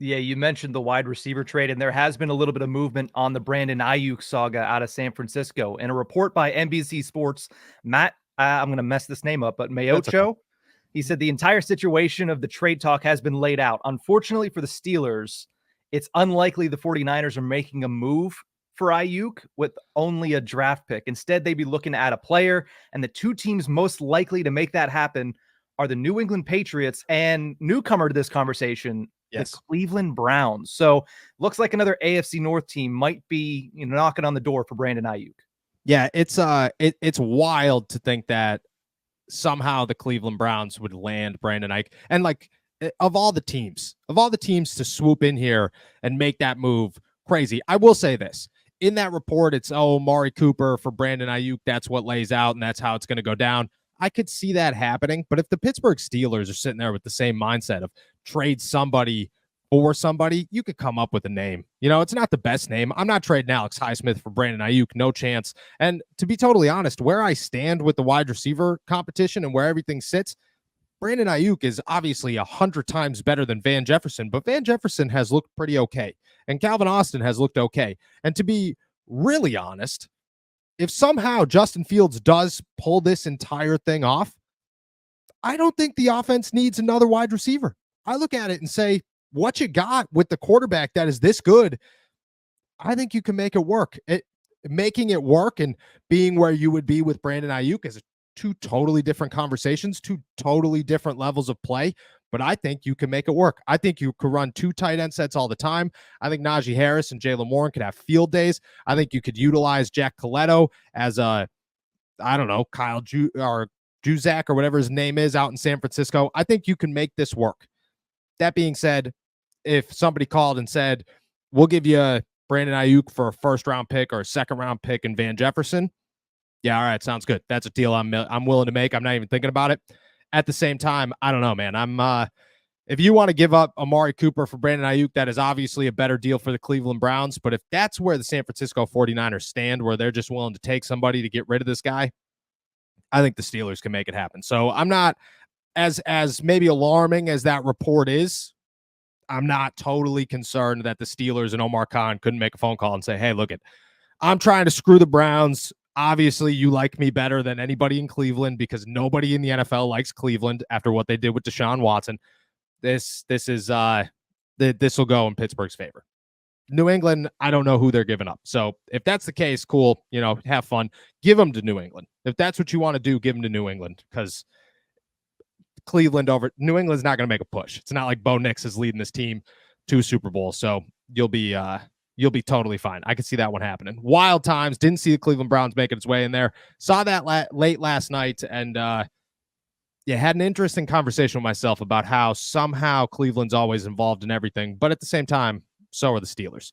Yeah, you mentioned the wide receiver trade, and there has been a little bit of movement on the Brandon Aiyuk saga out of San Francisco. In a report by NBC Sports, Matt, I'm going to mess this name up, but That's okay. Mayocho, he said the entire situation of the trade talk has been laid out. Unfortunately for the Steelers, it's unlikely the 49ers are making a move for Aiyuk with only a draft pick. Instead, they'd be looking to add a player, and the two teams most likely to make that happen are the New England Patriots and newcomer to this conversation, the Yes. Cleveland Browns. So looks like another AFC North team might be knocking on the door for Brandon Aiyuk. Yeah, it's wild to think that somehow the Cleveland Browns would land Brandon Aiyuk. And like of all the teams to swoop in here and make that move, crazy. I will say this. In that report, it's Mari Cooper for Brandon Aiyuk. That's what lays out, and that's how it's going to go down. I could see that happening, but if the Pittsburgh Steelers are sitting there with the same mindset of trade somebody for somebody, you could come up with a name. It's not the best name. I'm not trading Alex Highsmith for Brandon Aiyuk. No chance. And to be totally honest, where I stand with the wide receiver competition and where everything sits, Brandon Aiyuk is obviously 100 times better than Van Jefferson, but Van Jefferson has looked pretty okay. And Calvin Austin has looked okay. And to be really honest, if somehow Justin Fields does pull this entire thing off, I don't think the offense needs another wide receiver. I look at it and say, what you got with the quarterback that is this good, I think you can make it work. Making it work and being where you would be with Brandon Aiyuk is two totally different conversations, two totally different levels of play. But I think you can make it work. I think you could run two tight end sets all the time. I think Najee Harris and Jaylen Warren could have field days. I think you could utilize Jack Coletto as Kyle Juzak or whatever his name is out in San Francisco. I think you can make this work. That being said, if somebody called and said, we'll give you Brandon Aiyuk for a first-round pick or a second-round pick in Van Jefferson, yeah, all right, sounds good. That's a deal I'm willing to make. I'm not even thinking about it. At the same time, I don't know, man. If you want to give up Amari Cooper for Brandon Aiyuk, that is obviously a better deal for the Cleveland Browns. But if that's where the San Francisco 49ers stand, where they're just willing to take somebody to get rid of this guy, I think the Steelers can make it happen. So I'm not as maybe alarming as that report is. I'm not totally concerned that the Steelers and Omar Khan couldn't make a phone call and say, hey, look, I'm trying to screw the Browns. Obviously, you like me better than anybody in Cleveland because nobody in the NFL likes Cleveland after what they did with Deshaun Watson. This will go in Pittsburgh's favor. New England, I don't know who they're giving up. So if that's the case, cool. Have fun. Give them to New England. If that's what you want to do, give them to New England because New England's not going to make a push. It's not like Bo Nix is leading this team to Super Bowl. So you'll be totally fine. I could see that one happening. Wild times. Didn't see the Cleveland Browns making its way in there. Saw that late last night and had an interesting conversation with myself about how somehow Cleveland's always involved in everything. But at the same time, so are the Steelers.